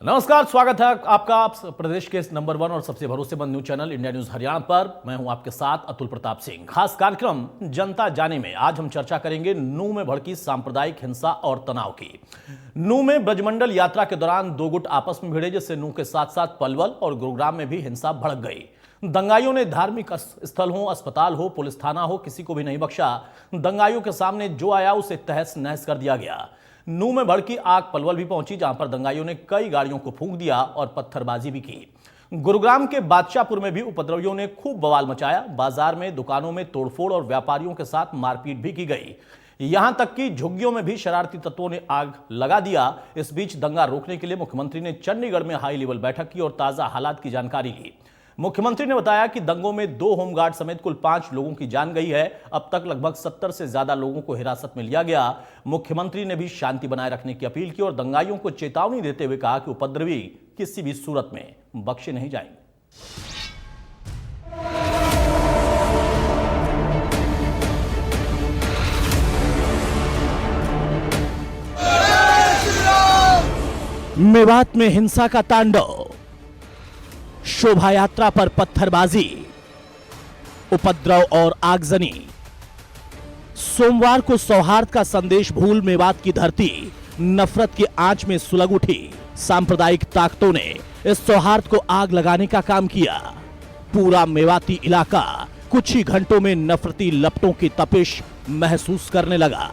नमस्कार, स्वागत है आपका आप प्रदेश के नंबर 1 और सबसे भरोसेमंद news channel India news Haryana पर। मैं हूं आपके साथ अतुल प्रताप सिंह। खास कार्यक्रम जनता जाने में आज हम चर्चा करेंगे नूंह में भड़की सांप्रदायिक हिंसा और तनाव की। नूंह में ब्रजमंडल यात्रा के दौरान दो गुट आपस में भिड़े, जिससे नूंह के साथ साथ पलवल और गुरुग्राम में भी हिंसा भड़क गई। दंगाइयों ने धार्मिक स्थल हो, अस्पताल हो, पुलिस थाना हो, किसी को भी नहीं बख्शा। दंगाइयों के सामने जो आया उसे तहस नहस कर दिया गया। नूंह में भड़की आग पलवल भी पहुंची, जहां पर दंगाइयों ने कई गाड़ियों को फूंक दिया और पत्थरबाजी भी की। गुरुग्राम के बादशाहपुर में भी उपद्रवियों ने खूब बवाल मचाया। बाजार में, दुकानों में तोड़फोड़ और व्यापारियों के साथ मारपीट भी की गई। यहां तक कि झुग्गियों में भी शरारती तत्वों ने आग लगा दिया। इस बीच दंगा रोकने के लिए मुख्यमंत्री ने चंडीगढ़ में हाई लेवल बैठक की और ताजा हालात की जानकारी ली। मुख्यमंत्री ने बताया कि दंगों में 2 होमगार्ड समेत कुल 5 लोगों की जान गई है। अब तक लगभग 70 से ज्यादा लोगों को हिरासत में लिया गया। मुख्यमंत्री ने भी शांति बनाए रखने की अपील की और दंगाइयों को चेतावनी देते हुए कहा कि उपद्रवी किसी भी सूरत में बख्शे नहीं जाएंगे। मेवात में हिंसा का तांडव, शोभा यात्रा पर पत्थरबाजी, उपद्रव और आगजनी। सोमवार को सौहार्द का संदेश भूल मेवात की धरती नफरत की आंच में सुलग उठी। सांप्रदायिक ताकतों ने इस सौहार्द को आग लगाने का काम किया। पूरा मेवाती इलाका कुछ ही घंटों में नफरती लपटों की तपिश महसूस करने लगा।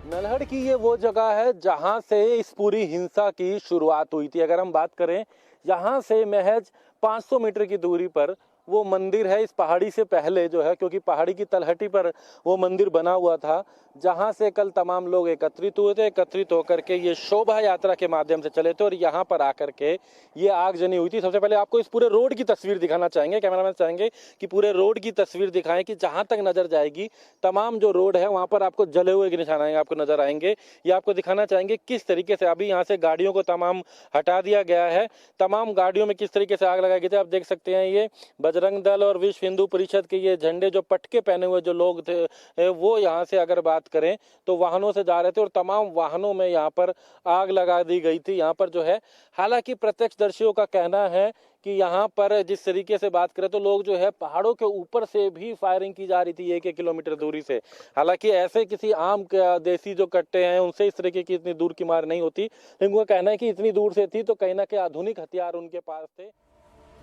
नल्हड़ की ये वो जगह है जहां से इस पूरी हिंसा की शुरुआत हुई थी। अगर हम बात करें, यहाँ से महज 500 मीटर की दूरी पर वो मंदिर है। इस पहाड़ी से पहले जो है, क्योंकि पहाड़ी की तलहटी पर वो मंदिर बना हुआ था, जहाँ से कल तमाम लोग एकत्रित हुए थे। एकत्रित होकर के ये शोभा यात्रा के माध्यम से चले थे और यहाँ पर आकर के ये आगजनी हुई थी। सबसे पहले आपको इस पूरे रोड की तस्वीर दिखाना चाहेंगे, कैमरामैन चाहेंगे कि पूरे रोड की तस्वीर दिखाएं कि जहाँ तक नजर जाएगी तमाम जो रोड है वहाँ पर आपको जले हुए के निशान आपको नजर आएंगे। ये आपको दिखाना चाहेंगे किस तरीके से अभी यहाँ से गाड़ियों को तमाम हटा दिया गया है। तमाम गाड़ियों में किस तरीके से आग लगाई गई थी आप देख सकते हैं। ये बजरंग दल और विश्व हिंदू परिषद के ये झंडे, जो पटके पहने हुए जो लोग थे, वो यहाँ से अगर बात करें तो वाहनों से जा रहे थे और तमाम वाहनों में यहाँ पर आग लगा दी गई थी। यहाँ पर जो है, हालांकि प्रत्यक्षदर्शियों का कहना है कि यहाँ पर जिस तरीके से बात करें तो लोग जो है पहाड़ों के ऊपर से भी फायरिंग की जा रही थी 1-1 किलोमीटर दूरी से। हालांकि ऐसे किसी आम देसी जो कट्टे हैं उनसे इस तरीके की इतनी दूर की मार नहीं होती, लेकिन उनका कहना है कि इतनी दूर से थी तो कहीं ना कहीं आधुनिक हथियार उनके पास थे।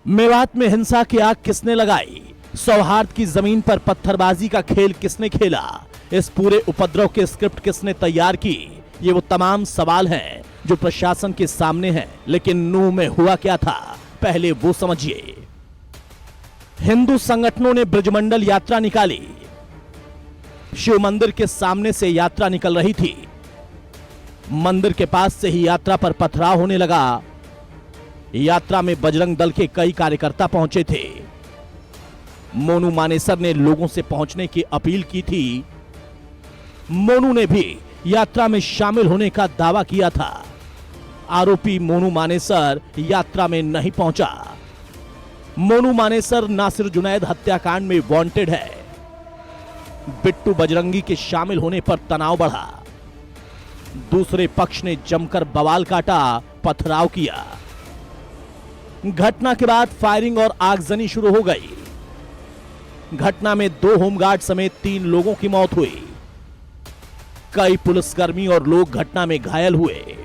मेवात में हिंसा की आग किसने लगाई? सौहार्द की जमीन पर पत्थरबाजी का खेल किसने खेला? इस पूरे उपद्रव के स्क्रिप्ट किसने तैयार की? ये वो तमाम सवाल हैं जो प्रशासन के सामने हैं। लेकिन नूंह में हुआ क्या था, पहले वो समझिए। हिंदू संगठनों ने ब्रजमंडल यात्रा निकाली। शिव मंदिर के सामने से यात्रा निकल रही थी। मंदिर के पास से ही यात्रा पर पथराव होने लगा। यात्रा में बजरंग दल के कई कार्यकर्ता पहुंचे थे। मोनू मानेसर ने लोगों से पहुंचने की अपील की थी। मोनू ने भी यात्रा में शामिल होने का दावा किया था। आरोपी मोनू मानेसर यात्रा में नहीं पहुंचा। मोनू मानेसर नासिर जुनैद हत्याकांड में वांटेड है। बिट्टू बजरंगी के शामिल होने पर तनाव बढ़ा। दूसरे पक्ष ने जमकर बवाल काटा, पथराव किया। घटना के बाद फायरिंग और आगजनी शुरू हो गई। घटना में 2 होमगार्ड समेत 3 लोगों की मौत हुई। कई पुलिसकर्मी और लोग घटना में घायल हुए।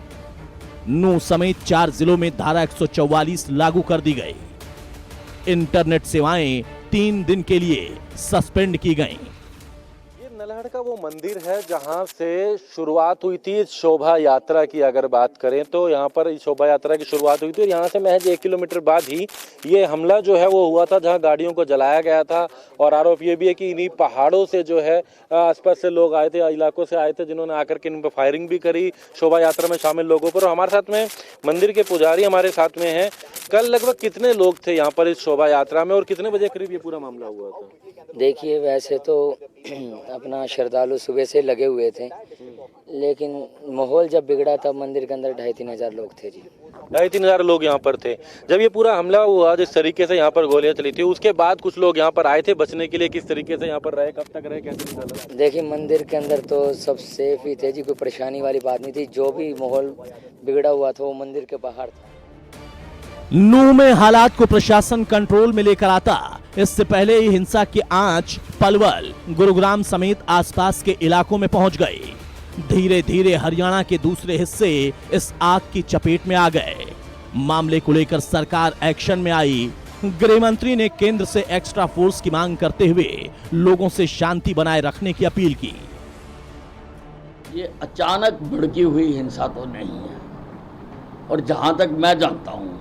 नूंह समेत 4 जिलों में धारा 144 लागू कर दी गई। इंटरनेट सेवाएं 3 दिन के लिए सस्पेंड की गईं। नल्हड़ का वो मंदिर है जहां से शुरुआत हुई थी इस शोभा यात्रा की। अगर बात करें तो यहाँ पर इस शोभा यात्रा की शुरुआत हुई थी और यहाँ से महज 1 किलोमीटर बाद ही ये हमला जो है वो हुआ था, जहां गाड़ियों को जलाया गया था। और आरोप ये भी है कि इन्हीं पहाड़ों से जो है आसपास से लोग आए थे, इलाकों से आए थे, जिन्होंने आकर के इन पर फायरिंग भी करी शोभा यात्रा में शामिल लोगों पर। और हमारे साथ में मंदिर के पुजारी हमारे साथ में हैं। कल लगभग कितने लोग थे यहाँ पर इस शोभा यात्रा में और कितने बजे करीब ये पूरा मामला हुआ था? देखिए, वैसे तो अपना श्रद्धालु सुबह से लगे हुए थे, लेकिन माहौल जब बिगड़ा तब मंदिर के अंदर 2,500-3,000 लोग थे जी। 2,500 लोग यहाँ पर थे जब ये पूरा हमला हुआ। जिस तरीके से यहाँ पर गोलियां चली थी उसके बाद कुछ लोग यहाँ पर आए थे बचने के लिए, किस तरीके से यहाँ पर रहे, कब तक रहे, कैसे निकला? देखिए मंदिर के अंदर तो सब सेफ ही थे जी, कोई परेशानी वाली बात नहीं थी। जो भी माहौल बिगड़ा हुआ था वो मंदिर के बाहर था। नूह में हालात को प्रशासन कंट्रोल में लेकर आता। इससे पहले ही हिंसा की आंच पलवल, गुरुग्राम समेत आसपास के इलाकों में पहुंच गई। धीरे धीरे हरियाणा के दूसरे हिस्से इस आग की चपेट में आ गए। मामले को लेकर सरकार एक्शन में आई। गृह मंत्री ने केंद्र से एक्स्ट्रा फोर्स की मांग करते हुए लोगों से शांति बनाए रखने की अपील की। ये अचानक भड़की हुई हिंसा तो नहीं है, और जहां तक मैं जानता हूं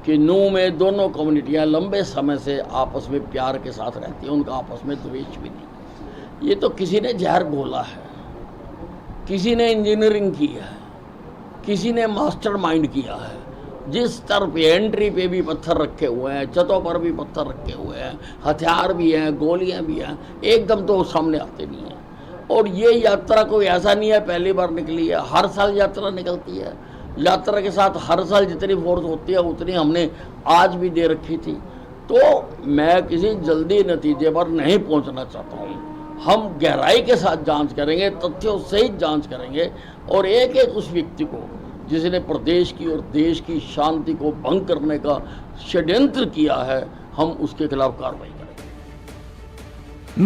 कि नूह में दोनों कम्युनिटियां लंबे समय से आपस में प्यार के साथ रहती हैं, उनका आपस में द्वेष भी नहीं। ये तो किसी ने जहर घोला है, किसी ने इंजीनियरिंग की है, किसी ने मास्टरमाइंड किया है। जिस तरफ एंट्री पे भी पत्थर रखे हुए हैं, छतों पर भी पत्थर रखे हुए हैं, हथियार भी हैं, गोलियां भी हैं, एकदम तो सामने आते नहीं हैं। और ये यात्रा कोई ऐसा नहीं है पहली बार निकली है, हर साल यात्रा निकलती है। यात्रा के साथ हर साल जितनी फोर्स होती है उतनी हमने आज भी दे रखी थी। तो मैं किसी जल्दी नतीजे पर नहीं पहुंचना चाहता हूं। हम गहराई के साथ जांच करेंगे, तथ्यों सहित जांच करेंगे, और एक एक उस व्यक्ति को जिसने प्रदेश की और देश की शांति को भंग करने का षड्यंत्र किया है, हम उसके खिलाफ कार्रवाई करेंगे।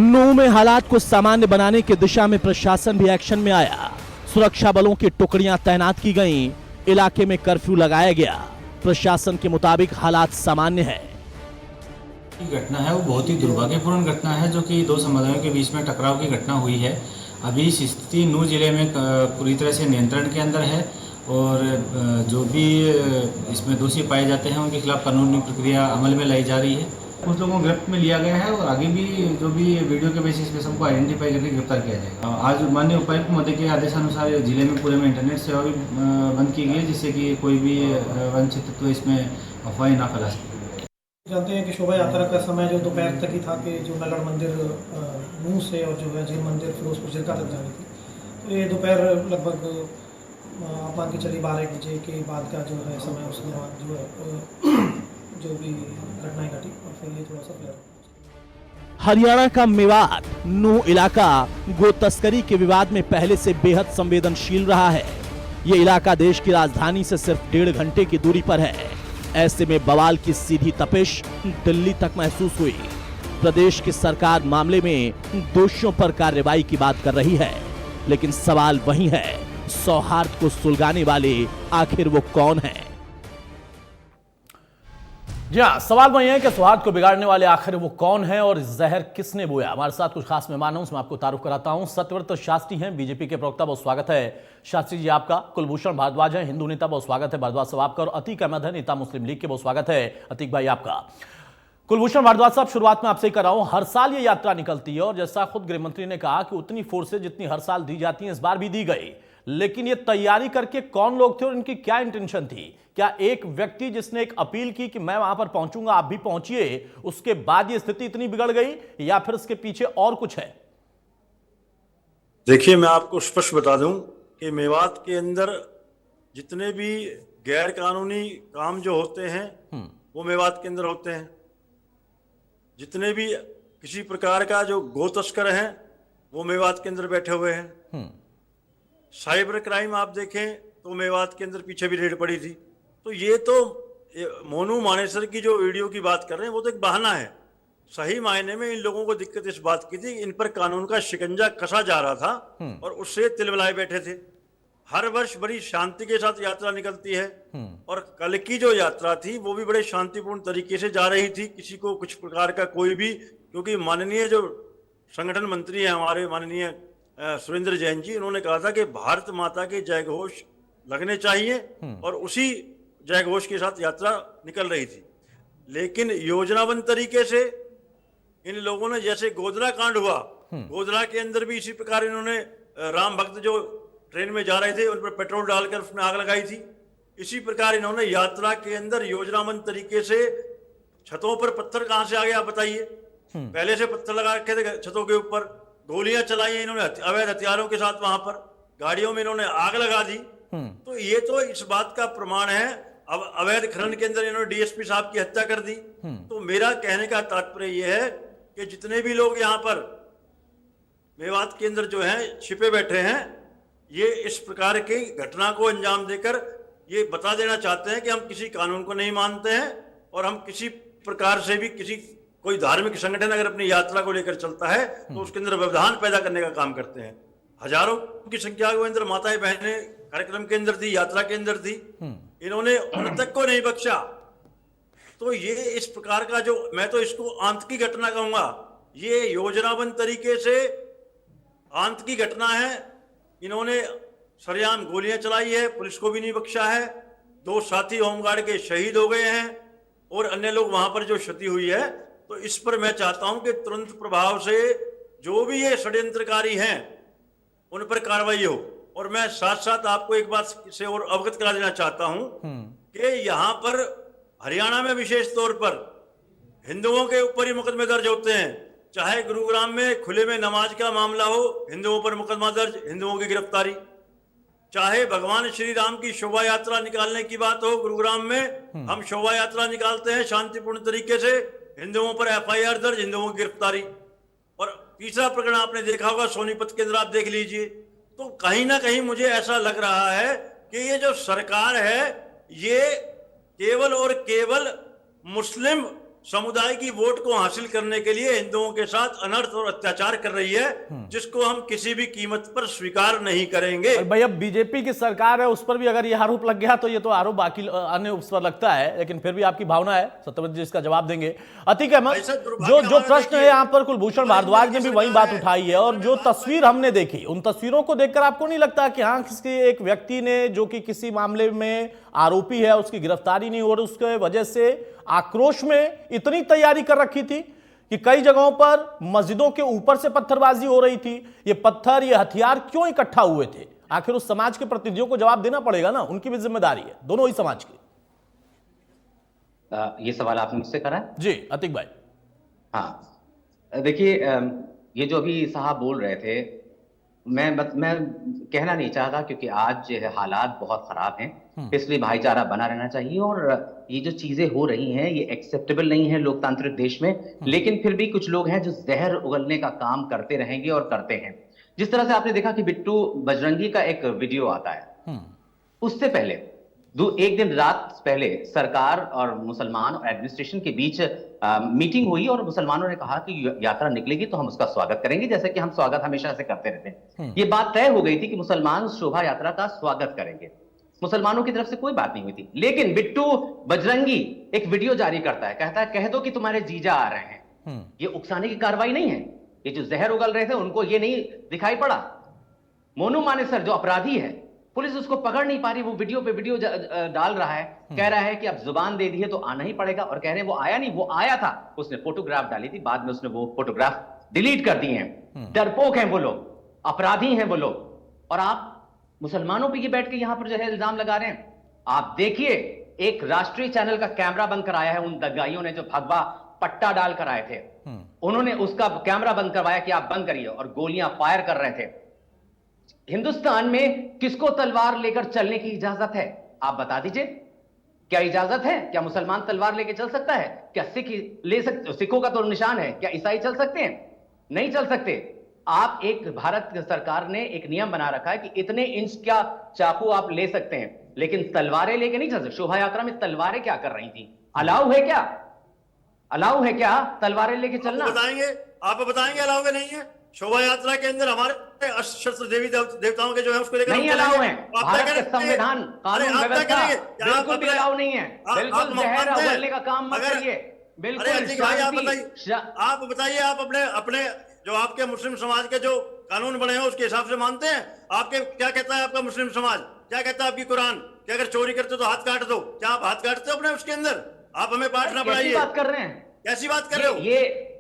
नूह में हालात को सामान्य बनाने की दिशा में प्रशासन भी एक्शन में आया। सुरक्षा बलों की टुकड़ियां तैनात की गईं, इलाके में कर्फ्यू लगाया गया। प्रशासन के मुताबिक हालात सामान्य है। घटना है वो बहुत ही दुर्भाग्यपूर्ण घटना है, जो कि दो समुदायों के बीच में टकराव की घटना हुई है। अभी इस स्थिति नूह जिले में पूरी तरह से नियंत्रण के अंदर है, और जो भी इसमें दोषी पाए जाते हैं उनके खिलाफ कानूनी प्रक्रिया अमल में लाई जा रही है। कुछ लोगों को गिरफ्त में लिया गया है, और आगे भी जो भी वीडियो के बेसिस पे सबको आइडेंटिफाई करके गिरफ्तार किया जाएगा। आज माननीय उपायुक्त महोदय के आदेशानुसार जिले में पूरे में इंटरनेट सेवा भी बंद की गई है, जिससे कि कोई भी वंचित तत्व इसमें अफवाहें ना फैला सके। जानते हैं कि शोभा यात्रा का समय जो दोपहर तक ही था कि जो नगर मंदिर नूह से और जो है जैन मंदिर फिरोजपुर जिरका तक जानी थी। तो ये दोपहर लगभग आप मान के चलिए 12 बजे के बाद का जो है समय, उस दौरान जो है जो भी घटनाएं घटी, और फिर ये थोड़ा सा फ्लेयर। हरियाणा का मेवात नूह इलाका गो तस्करी के विवाद में पहले से बेहद संवेदनशील रहा है। ये इलाका देश की राजधानी से सिर्फ 1.5 घंटे की दूरी पर है। ऐसे में बवाल की सीधी तपिश दिल्ली तक महसूस हुई। प्रदेश की सरकार मामले में दोषियों पर कार्रवाई की बात कर रही है, लेकिन सवाल वही है, सौहार्द को सुलगाने वाले आखिर वो कौन हैं? जी हाँ, सवाल वही है कि सौहार्द को बिगाड़ने वाले आखिर वो कौन है और जहर किसने बोया। हमारे साथ कुछ खास मेहमान हैं, उसमें आपको तारुफ कराता हूं। सत्यव्रत शास्त्री हैं, बीजेपी के प्रवक्ता, बहुत स्वागत है शास्त्री जी आपका। कुलभूषण भारद्वाज हैं, हिंदू नेता, बहुत स्वागत है भारद्वाज साहब आपका। और अतीक अहमद है, नेता मुस्लिम लीग के, बहुत स्वागत है अतीक भाई आपका। कुलभूषण भारद्वाज साहब, शुरुआत में आपसे ही कर रहा हूं। हर साल ये यात्रा निकलती है, और जैसा खुद गृह मंत्री ने कहा कि उतनी फोर्सेज जितनी हर साल दी जाती हैं इस बार भी दी गई, लेकिन ये तैयारी करके कौन लोग थे और इनकी क्या इंटेंशन थी? क्या एक व्यक्ति जिसने एक अपील की कि मैं वहां पर पहुंचूंगा, आप भी पहुंचिए, उसके बाद ये स्थिति इतनी बिगड़ गई, या फिर इसके पीछे और कुछ है? देखिए, मैं आपको स्पष्ट बता दूं कि मेवात के अंदर जितने भी गैर कानूनी काम जो होते हैं वो मेवात के अंदर होते हैं। जितने भी किसी प्रकार का जो गो तस्कर हैं वो मेवात के अंदर बैठे हुए हैं। साइबर क्राइम आप देखें तो मेवात के अंदर पीछे भी रेड पड़ी थी। तो ये तो मोनू मानेसर की जो वीडियो की बात कर रहे हैं वो तो एक बहाना है। सही मायने में इन लोगों को दिक्कत इस बात की थी, इन पर कानून का शिकंजा कसा जा रहा था और उससे तिलमिलाए बैठे थे। हर वर्ष बड़ी शांति के साथ यात्रा निकलती है, और कल की जो यात्रा थी वो भी बड़े शांतिपूर्ण तरीके से जा रही थी। किसी को कुछ प्रकार का कोई भी, क्योंकि माननीय जो संगठन मंत्री है हमारे माननीय सुरेंद्र जैन जी, उन्होंने कहा था कि भारत माता के जय घोष लगने चाहिए, और उसी जय घोष के साथ यात्रा निकल रही थी। लेकिन योजनाबद्ध तरीके से इन लोगों ने, जैसे गोधरा कांड हुआ, गोधरा के अंदर भी इसी प्रकार इन्होंने राम भक्त जो ट्रेन में जा रहे थे उन पर पेट्रोल डालकर उसमें आग लगाई थी। इसी प्रकार इन्होंने यात्रा के अंदर योजनाबद्ध तरीके से, छतों पर पत्थर कहां से आ गया आप बताइए, पहले से पत्थर लगा रखे थे छतों के ऊपर, गोलियां चलाई इन्होंने अवैध हथियारों के साथ, वहां पर गाड़ियों में इन्होंने आग लगा दी, तो ये तो इस बात का प्रमाण है। अब अवैध खनन के अंदर इन्होंने डीएसपी साहब की हत्या कर दी। तो मेरा कहने का तात्पर्य ये है कि जितने भी लोग यहाँ पर मेवात के अंदर जो है छिपे बैठे हैं, ये इस प्रकार की घटना को अंजाम देकर ये बता देना चाहते हैं कि हम किसी कानून को नहीं मानते हैं और हम किसी प्रकार से भी किसी कोई धार्मिक संगठन अगर अपनी यात्रा को लेकर चलता है तो उसके अंदर व्यवधान पैदा करने का काम करते हैं। हजारों की संख्या के अंदर माताएं बहनें कार्यक्रम के अंदर थी, यात्रा के अंदर थी, इन्होंने उन तक को नहीं बख्शा। तो ये इस प्रकार का जो, मैं तो इसको आतंकी घटना कहूंगा, ये योजनाबद्ध तरीके से आतंकी घटना है। इन्होंने सरेआम गोलियां चलाई है, पुलिस को भी नहीं बख्शा है। 2 साथी होमगार्ड के शहीद हो गए हैं और अन्य लोग वहां पर जो क्षति हुई है। तो इस पर मैं चाहता हूं कि तुरंत प्रभाव से जो भी ये षड्यंत्रकारी हैं उन पर कार्रवाई हो। और मैं साथ साथ आपको एक बात से और अवगत करा देना चाहता हूं कि यहां पर हरियाणा में विशेष तौर पर हिंदुओं के ऊपर ही मुकदमे दर्ज होते हैं। चाहे गुरुग्राम में खुले में नमाज का मामला हो, हिंदुओं पर मुकदमा दर्ज, हिंदुओं की गिरफ्तारी। चाहे भगवान श्री राम की शोभा यात्रा निकालने की बात हो, गुरुग्राम में हम शोभा यात्रा निकालते हैं शांतिपूर्ण तरीके से, हिंदुओं पर एफआईआर दर्ज, हिंदुओं की गिरफ्तारी। और तीसरा प्रकरण आपने देखा होगा सोनीपत के अंदर, आप देख लीजिए। तो कहीं ना कहीं मुझे ऐसा लग रहा है कि ये जो सरकार है ये केवल और केवल मुस्लिम समुदाय की वोट को हासिल करने के लिए हिंदुओं के साथ अनर्थ और अत्याचार कर रही है, जिसको हम किसी भी कीमत पर स्वीकार नहीं करेंगे। भाई अब बीजेपी की सरकार है, उस पर भी अगर ये आरोप लग गया तो ये तो आरोप बाकी अन्य उस पर लगता है, लेकिन फिर भी आपकी भावना है, सत्यव्रत जी इसका जवाब देंगे। अतीक अहमद, जो प्रश्न है यहाँ पर कुलभूषण भारद्वाज ने भी वही बात उठाई है, और जो तस्वीर हमने देखी, उन तस्वीरों को देखकर आपको नहीं लगता कि हाँ किसी एक व्यक्ति ने जो कि किसी मामले में आरोपी है उसकी गिरफ्तारी नहीं हो रही, उसके वजह से आक्रोश में इतनी तैयारी कर रखी थी कि कई जगहों पर मस्जिदों के ऊपर से पत्थरबाजी हो रही थी। ये पत्थर, ये हथियार क्यों इकट्ठा हुए थे? आखिर उस समाज के प्रतिनिधियों को जवाब देना पड़ेगा ना, उनकी भी जिम्मेदारी है, दोनों ही समाज की। ये सवाल आपने मुझसे करा है? जी अतीक भाई। हाँ, देखिए, ये जो अभी साहब बोल रहे थे, मैं कहना नहीं चाहता, क्योंकि आज जो है हालात बहुत खराब हैं, इसलिए भाईचारा बना रहना चाहिए। और ये जो चीजें हो रही हैं ये एक्सेप्टेबल नहीं है लोकतांत्रिक देश में, लेकिन फिर भी कुछ लोग हैं जो जहर उगलने का काम करते रहेंगे और करते हैं। जिस तरह से आपने देखा कि बिट्टू बजरंगी का एक वीडियो आता है, उससे पहले एक दिन रात पहले सरकार और मुसलमान और एडमिनिस्ट्रेशन के बीच मीटिंग हुई और मुसलमानों ने कहा कि यात्रा निकलेगी तो हम उसका स्वागत करेंगे, जैसे कि हम स्वागत हमेशा से करते रहते हैं। ये बात तय हो गई थी कि मुसलमान शोभा यात्रा का स्वागत करेंगे, मुसलमानों की तरफ से कोई बात नहीं हुई थी। लेकिन बिट्टू बजरंगी एक वीडियो जारी करता है, कहता है कह दो कि तुम्हारे जीजा आ रहे हैं। ये उकसाने की कार्रवाई नहीं है, ये जो जहर उगल रहे थे उनको ये नहीं दिखाई पड़ा। मोनू मानेसर जो अपराधी है, पुलिस उसको पकड़ नहीं पा रही, वो वीडियो पे वीडियो डाल रहा है, कह रहा है कि अब जुबान दे दी है तो आना ही पड़ेगा, और कह रहे हैं वो आया नहीं, वो आया था, उसने फोटोग्राफ डाली थी, बाद में उसने वो फोटोग्राफ डिलीट कर दिए हैं। डरपोक हैं वो लोग, अपराधी हैं वो लोग, और आप मुसलमानों पे ये बैठ के यहां पर जो है इल्जाम लगा रहे हैं। आप देखिए, एक राष्ट्रीय चैनल का कैमरा बंद कराया है उन दगाइयों ने जो भगवा पट्टा डाल कर आए थे, उन्होंने उसका कैमरा बंद करवाया कि आप बंद करिए, और गोलियां फायर कर रहे थे। हिंदुस्तान में किसको तलवार लेकर चलने की इजाजत है? आप बता दीजिए, क्या इजाजत है? क्या मुसलमान तलवार लेकर चल सकता है? क्या सिख ले सकते? सिखों का तो निशान है, क्या ईसाई चल सकते हैं? नहीं चल सकते। आप एक भारत सरकार ने एक नियम बना रखा है कि इतने इंच का चाकू आप ले सकते हैं, लेकिन तलवारें लेके नहीं चल सकते। शोभा यात्रा में तलवारें क्या कर रही थी? अलाउ है क्या? अलाउ है क्या तलवारें लेके चलना? आप बताएंगे अलाउ है नहीं है? शोभा यात्रा के अंदर हमारे शस्त्र देवी देवताओं के जो है उसको लेकर नहीं अलाउ है। भारत के संविधान कानून व्यवस्था बिल्कुल भी अलाउ नहीं है। बिल्कुल जहर उगलने का काम मत करिए। बिल्कुल आप बताइए, आप अपने जो आपके मुस्लिम समाज के जो कानून बने हैं उसके हिसाब से मानते हैं? आपके क्या कहता है आपका मुस्लिम समाज? क्या कहता है आपकी कुरान? कि अगर चोरी करते हो तो हाथ काट दो। क्या आप हाथ काटते हो अपने उसके अंदर? आप हमें पाठ ना पढ़ाइए। बात कर रहे हैं, कैसी बात कर रहे हो?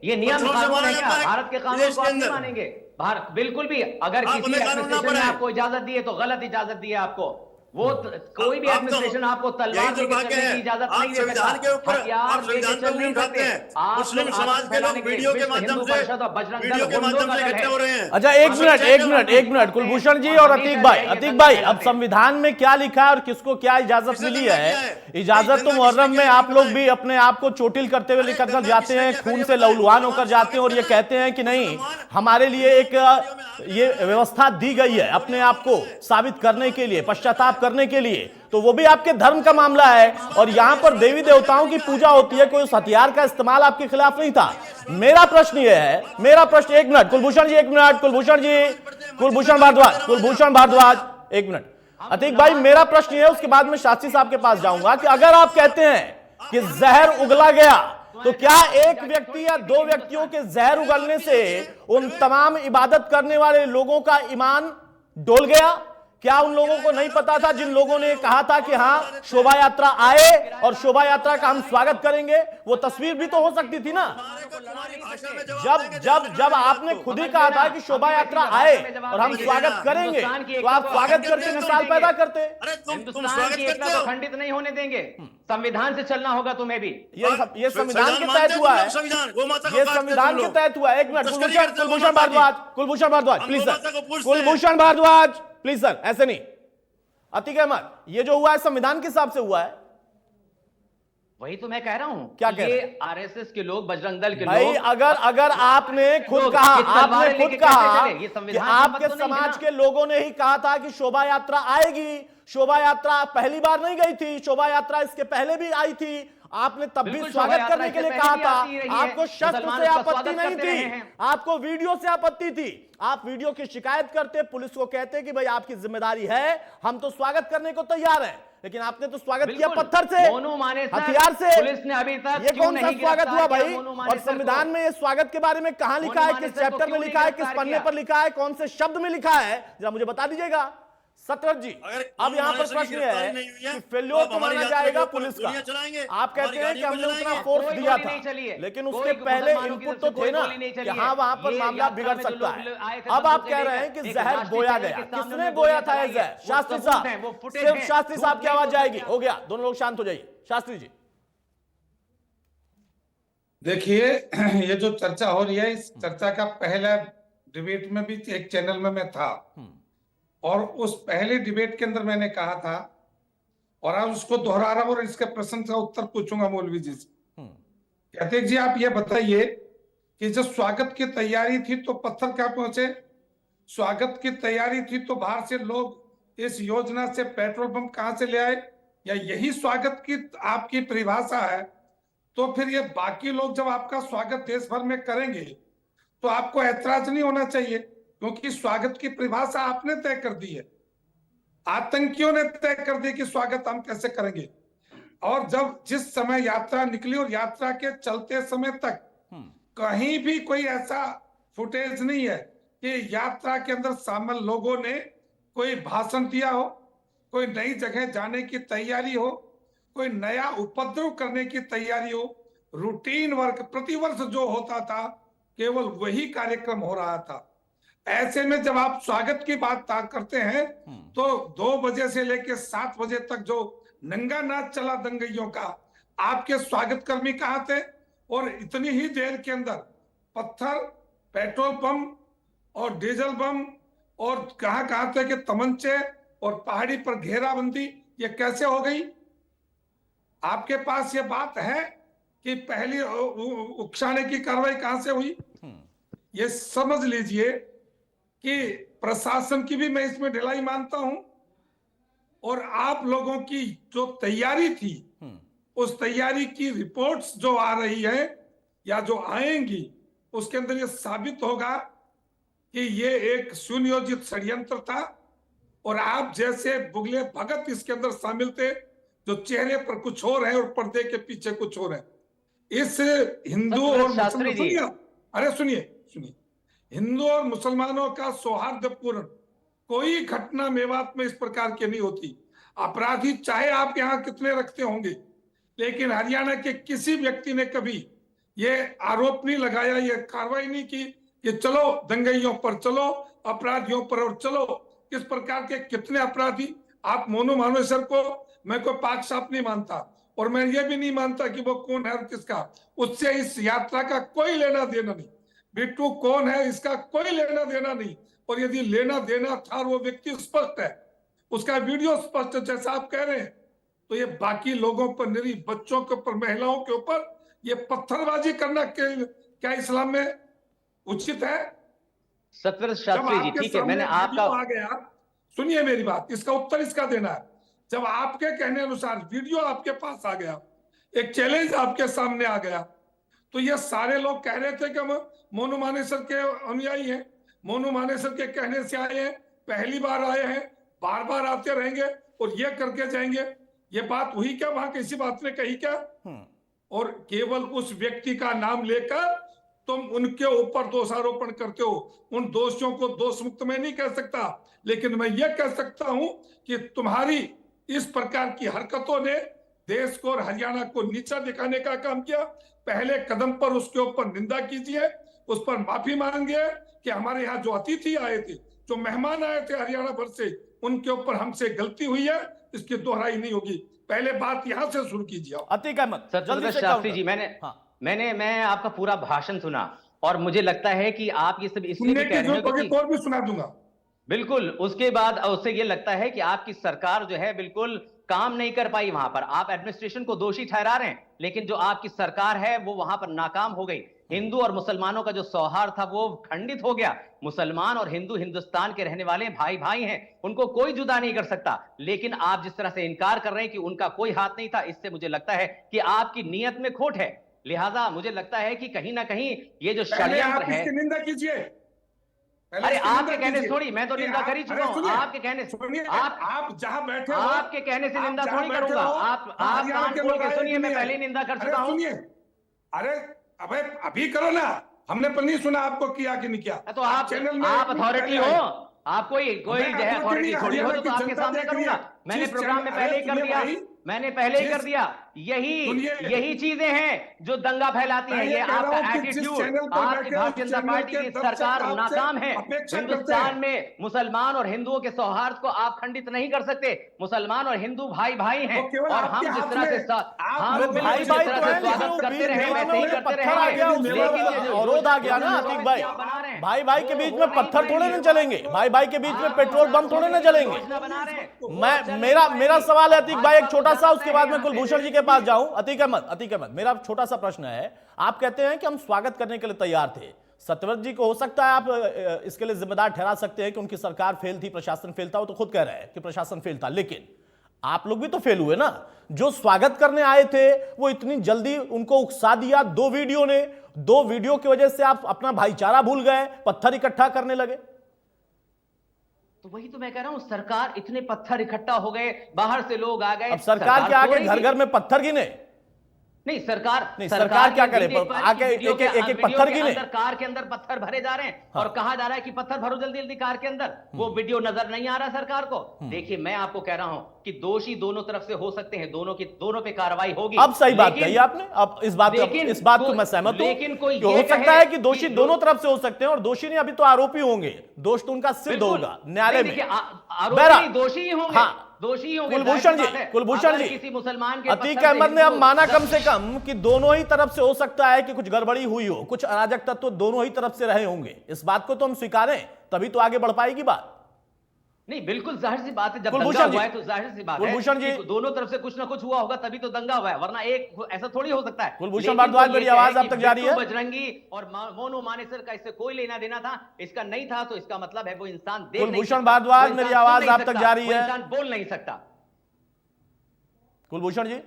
ये नियम कानून है क्या? भारत के कानून को आप नहीं मानेंगे? भारत बिल्कुल भी, अगर किसी एडमिनिस्ट्रेशन ने आपको इजाजत दी है तो गलत इजाजत दी है आपको। वो कोई भी एडमिनिस्ट्रेशन आपको तलवार लेके चलने की इजाजत नहीं दे सकता, हथियार लेके चल नहीं सकते। आप मुस्लिम समाज के लोग वीडियो के माध्यम से इकट्ठे हो रहे हैं। अच्छा, एक मिनट कुलभूषण जी और अतीक भाई, अब संविधान में क्या लिखा है और किसको क्या इजाजत मिली है? इजाजत तो मुहर्रम में आप लोग भी अपने आप को चोटिल करते हुए लेकर कर जाते हैं, खून से लहूलुहान होकर जाते हैं और ये कहते हैं कि नहीं, हमारे लिए एक ये व्यवस्था दी गई है अपने आप को साबित करने के लिए, पश्चाताप करने के लिए। तो वो भी आपके धर्म का मामला है और यहां पर देवी देवताओं की पूजा होती है, कोई उस हथियार का इस्तेमाल आपके खिलाफ नहीं था। मेरा प्रश्न ये है, एक मिनट कुलभूषण जी, कुलभूषण भारद्वाज एक मिनट। अतीक भाई, मेरा प्रश्न ये है, उसके बाद में शास्त्री साहब के पास जाऊंगा कि अगर आप कहते हैं कि जहर उगला गया, तो क्या एक व्यक्ति या दो व्यक्तियों के जहर उगलने से उन तमाम इबादत करने वाले लोगों का ईमान डोल गया? क्या उन लोगों को नहीं पता था, जिन लोगों ने कहा था कि हाँ शोभा यात्रा आए और शोभा यात्रा का हम स्वागत करेंगे? वो तस्वीर भी तो हो सकती थी ना। जब आपने खुद ही कहा था कि शोभा यात्रा आए और हम स्वागत करेंगे, तो आप स्वागत करके मिसाल पैदा करते। हिंदुस्तान की एकता को खंडित नहीं होने देंगे, संविधान से चलना होगा तुम्हें भी। ये संविधान के तहत हुआ है, ये संविधान के तहत हुआ है। एक minute Kulbhushan Bharadwaj please sir, Kulbhushan Bharadwaj please sir, ऐसे नहीं। अतीक अहमद, ये जो हुआ है संविधान के हिसाब से हुआ है। वही तो मैं कह रहा हूं, क्या कह रहे हैं? आरएसएस के लोग, बजरंग दल के भाई, लोग, अगर आपने खुद कहा कि आपके समाज के लोगों ने ही कहा था कि शोभा यात्रा आएगी, शोभा यात्रा पहली बार नहीं गई थी, शोभा यात्रा इसके पहले भी आई थी, आपने तब भी स्वागत करने के लिए कहा था। आपको शस्त्र से आपत्ति नहीं थी, आपको वीडियो से आपत्ति थी। आप वीडियो की शिकायत करते, पुलिस को कहते कि भाई आपकी जिम्मेदारी है, हम तो स्वागत करने को तैयार हैं, लेकिन आपने तो स्वागत किया पत्थर से, हथियार से। पुलिस ने अभी तक ये कौन सा स्वागत हुआ भाई? और संविधान में ये स्वागत के बारे में कहां लिखा है, किस चैप्टर में लिखा है, किस पन्ने पर लिखा है, कौन से शब्द में लिखा है, जरा मुझे बता दीजिएगा। सतरथ जी, अब यहाँ पर प्रश्न है कि फेल्योर तो माना जाएगा पुलिस का। आप कहते हैं कि हमने उतना फोर्स दिया था, लेकिन उसके पहले इनपुट तो थे ना कि हाँ वहां पर मामला बिगड़ सकता है। अब आप कह रहे हैं कि जहर बोया गया, किसने बोया था ये जहर? शास्त्री साहब, सिर्फ शास्त्री साहब की आवाज जाएगी। हो गया, दोनों लोग शांत हो जाइए। शास्त्री जी, देखिए, ये जो चर्चा हो रही है, इस चर्चा का पहला डिबेट में भी एक चैनल में मैं था, और उस पहले डिबेट के अंदर मैंने कहा था, और आज उसको दोहरा रहा हूं और इसके प्रश्न का उत्तर पूछूंगा मौलवी जी से। अतीक जी, आप ये बताइए कि जब स्वागत की तैयारी थी तो पत्थर कहां पहुंचे? स्वागत की तैयारी थी तो बाहर से लोग इस योजना से पेट्रोल पंप कहां से ले आए? या यही स्वागत की आपकी परिभाषा है? तो फिर ये बाकी लोग जब आपका स्वागत देश भर में करेंगे तो आपको ऐतराज नहीं होना चाहिए, क्योंकि स्वागत की परिभाषा आपने तय कर दी है, आतंकियों ने तय कर दी कि स्वागत हम कैसे करेंगे। और जब जिस समय यात्रा निकली और यात्रा के चलते समय तक कहीं भी कोई ऐसा फुटेज नहीं है कि यात्रा के अंदर शामिल लोगों ने कोई भाषण दिया हो, कोई नई जगह जाने की तैयारी हो, कोई नया उपद्रव करने की तैयारी हो। रूटीन वर्क प्रतिवर्ष जो होता था, केवल वही कार्यक्रम हो रहा था। ऐसे में जब आप स्वागत की बात करते हैं तो 2 बजे से लेकर 7 बजे तक जो नंगा नाच चला दंगइयों का, आपके स्वागत कर्मी कहां थे? और इतनी ही देर के अंदर पत्थर, पेट्रोल पंप और डीजल बम और कहां थे कि तमंचे और पहाड़ी पर घेराबंदी, ये कैसे हो गई? आपके पास ये बात है कि पहली उकसाने की कार्रवाई कहां से हुई? ये समझ लीजिए कि प्रशासन की भी मैं इसमें ढिलाई मानता हूं, और आप लोगों की जो तैयारी थी, उस तैयारी की रिपोर्ट्स जो आ रही है या जो आएंगी, उसके अंदर ये साबित होगा कि ये एक सुनियोजित षड्यंत्र था, और आप जैसे बुगले भगत इसके अंदर शामिल थे, जो चेहरे पर कुछ और है और पर्दे के पीछे कुछ और है। इस हिंदू और मुसलमान, अरे सुनिए, हिंदू और मुसलमानों का सौहार्दपूर्ण कोई घटना मेवात में इस प्रकार की नहीं होती। अपराधी चाहे आप यहाँ कितने रखते होंगे, लेकिन हरियाणा के किसी व्यक्ति ने कभी ये आरोप नहीं लगाया, ये कार्रवाई नहीं की कि चलो दंगइयों पर चलो, अपराधियों पर और चलो। इस प्रकार के कितने अपराधी आप मोनू मानेसर को मैं कोई पाक साफ नहीं मानता, और मैं ये भी नहीं मानता कि वो कौन है और किसका, उससे इस यात्रा का कोई लेना देना नहीं। बिट्टू कौन है इसका कोई लेना देना नहीं, और यदि लेना देना था और वो व्यक्ति स्पष्ट है, उसका वीडियो स्पष्ट है जैसा आप कह रहे हैं, तो ये बाकी लोगों पर, निरीह बच्चों के ऊपर, महिलाओं के ऊपर ये पत्थरबाजी करना क्या इस्लाम में उचित है? सतविंद्र शास्त्री जी, ठीक है, मैंने आपका आ गया, सुनिए मेरी बात, इसका उत्तर इसका देना है। जब आपके कहने अनुसार वीडियो आपके पास आ गया, एक चैलेंज आपके सामने आ गया, तो ये सारे लोग कह रहे थे कि हम मोनू मानेसर के अनुयायी हैं, मोनू मानेसर के कहने से आए हैं, पहली बार आए हैं, बार बार आते रहेंगे और ये करके जाएंगे। ये बात हुई क्या? वहां किसी बात ने कही क्या? और केवल उस व्यक्ति का नाम लेकर तुम उनके ऊपर दोषारोपण करते हो। उन दोषियों को दोष मुक्त मैं नहीं कह सकता, लेकिन मैं ये कह सकता हूं कि तुम्हारी इस प्रकार की हरकतों ने देश को और हरियाणा को नीचा दिखाने का काम किया। पहले कदम पर उसके ऊपर निंदा कीजिए, उस पर माफी मांगिए कि हमारे यहाँ जो अतिथि आए थे, जो मेहमान आए थे हरियाणा भर से, उनके ऊपर हमसे गलती हुई है, इसकी दोहराई नहीं होगी। पहले बात यहां से शुरू कीजिए। अतीक अहमद, सतविंद्र शास्त्री जी, मैं आपका पूरा भाषण सुना, और मुझे लगता है कि आप ये सब इसलिए भी कह रहे हो कि और भी सुना दूंगा। बिल्कुल, उसके बाद उससे ये लगता है कि आपकी सरकार जो है बिल्कुल काम नहीं कर पाई वहां पर। आप एडमिनिस्ट्रेशन को दोषी ठहरा रहे हैं, लेकिन जो आपकी सरकार है वो वहां पर नाकाम हो गई। हिंदू और मुसलमानों का जो सौहार्द था वो खंडित हो गया। मुसलमान और हिंदू हिंदुस्तान के रहने वाले भाई भाई हैं, उनको कोई जुदा नहीं कर सकता। लेकिन आप जिस तरह से इनकार कर रहे हैं कि उनका कोई हाथ नहीं था, इससे मुझे लगता है कि आपकी नीयत में खोट है। लिहाजा मुझे लगता है कि कहीं ना कहीं ये जो षड्यंत्र है, निंदा कीजिए। अरे आपके कहने से थोड़ी, मैं तो निंदा कर ही चुका हूं। आपके कहने से, आप जहां बैठे हो, आपके कहने से निंदा थोड़ी करूंगा। आप कान खोल के सुनिए, मैं पहले ही निंदा कर चुका हूं। अरे अबे अभी करो ना, हमने पर नहीं सुना आपको किया कि नहीं किया। तो आप अथॉरिटी हो, आप कोई जो है अथॉरिटी थोड़ी हो, तो आपके सामने करूंगा। मैंने प्रोग्राम में पहले ही कर दिया, मैंने पहले ही कर दिया। यही चीजें हैं जो दंगा फैलाती हैं। ये आपका एटीट्यूड, आपकी भारतीय जनता पार्टी की सरकार नाकाम है। हिंदुस्तान में मुसलमान और हिंदुओं के सौहार्द को आप खंडित नहीं कर सकते। मुसलमान और हिंदू भाई भाई हैं, और हम जिस तरह से स्वागत करते रहे वैसे ही करते रहेंगे। लेकिन अवरोध आ गया ना अतीक भाई, भाई भाई के बीच में पत्थर थोड़े ना चलेंगे, भाई भाई के बीच में पेट्रोल बम थोड़े ना चलेंगे। मेरा सवाल है अतीक भाई, एक छोटा सा, उसके बाद मैं कुलभूषण जी के पास जाऊं। अतीक अहमद, मेरा छोटा सा प्रश्न है। आप कहते हैं कि हम स्वागत करने के लिए तैयार थे। सतविंद्र जी को हो सकता है आप इसके लिए जिम्मेदार ठहरा सकते हैं कि उनकी सरकार फेल थी, प्रशासन फेल था, वो तो खुद कह रहे हैं कि प्रशासन फेल था, लेकिन आप लोग भी तो फेल हुए ना। जो स्वागत करने आए थे वो इतनी जल्दी उनको उकसा दिया दो वीडियो की वजह से आप अपना भाईचारा भूल गए, पत्थर इकट्ठा करने लगे। तो वही तो मैं कह रहा हूं, सरकार इतने पत्थर इकट्ठा हो गए, बाहर से लोग आ गए। अब सरकार क्या आगे घर घर में पत्थर गिने? नहीं, सरकार क्या करे, आके एक पत्थर गिने। कार के अंदर पत्थर भरे जा रहे हैं। हाँ। और कहा जा रहा है कि पत्थर भरो जल्दी जल्दी कार के अंदर। वो वीडियो नजर नहीं आ रहा सरकार को। देखिए, मैं आपको कह रहा हूं कि दोषी दोनों तरफ से हो सकते हैं, दोनों पे कार्रवाई होगी। अब सही बात कही आपने, अब इस बात को मैं सहमत हूं। लेकिन कोई हो सकता है कि दोषी दोनों तरफ से हो सकते हैं, और दोषी नहीं, अभी तो आरोपी होंगे, दोष तो उनका सिद्ध होगा न्यायालय में। आरोपी दोषी ही होंगे। हाँ। दोषी होंगे। कुलभूषण जी, किसी मुसलमान के अतीक अहमद ने अब माना कम से कम कि दोनों ही तरफ से हो सकता है कि कुछ गड़बड़ी हुई हो, कुछ अराजक तत्व तो दोनों ही तरफ से रहे होंगे। इस बात को तो हम स्वीकारें, तभी तो आगे बढ़ पाएगी बात। नहीं, बिल्कुल जाहिर सी बात है, जब दंगा हुआ है तो जाहिर सी बात है कि दोनों तरफ से कुछ ना कुछ हुआ होगा, तभी तो दंगा हुआ है, वरना एक ऐसा थोड़ी हो सकता है। कुलभूषण भारद्वाज, मेरी आवाज अब तक जा रही है? बजरंगी और मोनू मानेसर का इससे कोई लेना देना था, इसका नहीं था, तो इसका मतलब है वो इंसान देख नहीं सकता। कुलभूषण भारद्वाज, मेरी आवाज अब तक जा रही है? इंसान बोल नहीं सकता। कुलभूषण जी,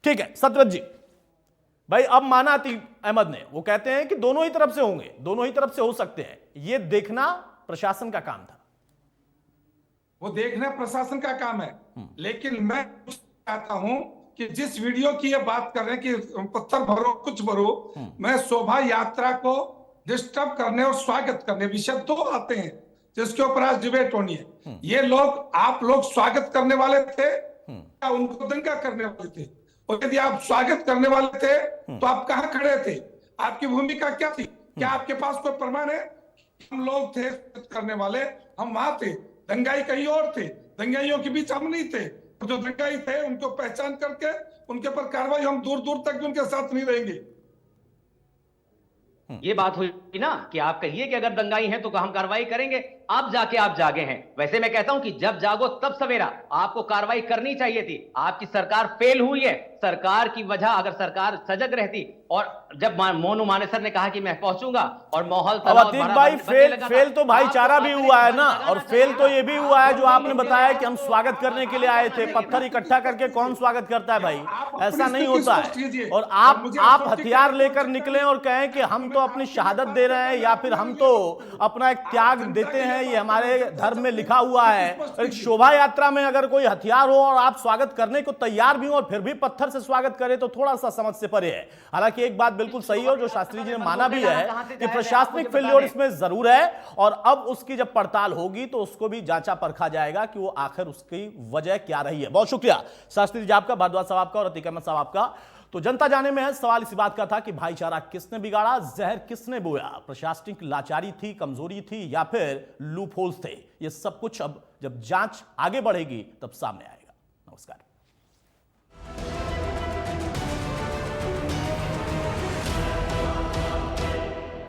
ठीक है। सतविंद्र जी भाई, अब माना अतीक अहमद ने, वो कहते हैं कि दोनों ही तरफ से होंगे, दोनों ही तरफ से हो सकते हैं, ये देखना प्रशासन का काम था। वो देखना प्रशासन का काम है, लेकिन मैं चाहता हूं कि जिस वीडियो की ये बात कर रहे हैं कि पत्थर भरो कुछ भरो, मैं शोभा यात्रा को डिस्टर्ब करने और स्वागत करने, विषय दो आते हैं जिसके ऊपर आज डिबेट होनी है। ये लोग, आप लोग स्वागत करने वाले थे या उनको दंगा करने वाले थे? और यदि आप स्वागत करने वाले थे तो आप कहां खड़े थे? आपकी भूमिका क्या थी? क्या आपके पास कोई प्रमाण है? हम लोग थे करने वाले, हम वहां थे, दंगाई कहीं और थे, दंगाइयों के बीच हम नहीं थे। जो दंगाई थे उनको पहचान करके उनके पर कार्रवाई, हम दूर दूर तक भी उनके साथ नहीं रहेंगे। ये बात हुई ना कि आप कहिए कि अगर दंगाई हैं तो हम कार्रवाई करेंगे, आप जागे हैं। वैसे मैं कहता हूं कि जब जागो तब सवेरा, आपको कार्रवाई करनी चाहिए थी। आपकी सरकार फेल हुई है। सरकार की वजह, अगर सरकार सजग रहती, और जब मोनू मानेसर ने कहा कि मैं पहुंचूंगा और माहौल अब अतीक भाई फेल तो भाईचारा भी हुआ है ना, और फेल तो ये भी हुआ है जो आपने बताया कि हम स्वागत करने के लिए आए थे। पत्थर इकट्ठा करके कौन स्वागत करता है भाई? ऐसा नहीं होता है। और आप हथियार लेकर निकले और कहें कि हम तो अपनी शहादत दे रहे हैं या फिर हम तो अपना एक त्याग देते हैं, ये हमारे धर्म में लिखा हुआ है। एक शोभा यात्रा में अगर कोई हथियार हो और आप स्वागत करने को तैयार भी हो और फिर भी पत्थर से स्वागत करें तो थोड़ा सा समझ से परे है। हालांकि एक बात बिल्कुल सही है और जो शास्त्री जी ने माना भी है कि प्रशासनिक फेल्योर इसमें जरूर है, और अब उसकी जब पड़ताल होगी तो उसको भी जांचा परखा जाएगा कि वो आखिर उसकी वजह क्या रही है। बहुत शुक्रिया शास्त्री जी आपका, भारद्वाज साहब आपका और अतीक अहमद साहब आपका। तो जनता जाने में है, सवाल इसी बात का था कि भाईचारा किसने बिगाड़ा, जहर किसने बोया? प्रशासनिक लाचारी थी, कमजोरी थी, या फिर लूपहोल्स थे? ये सब कुछ अब जब जांच आगे बढ़ेगी तब सामने आएगा। नमस्कार।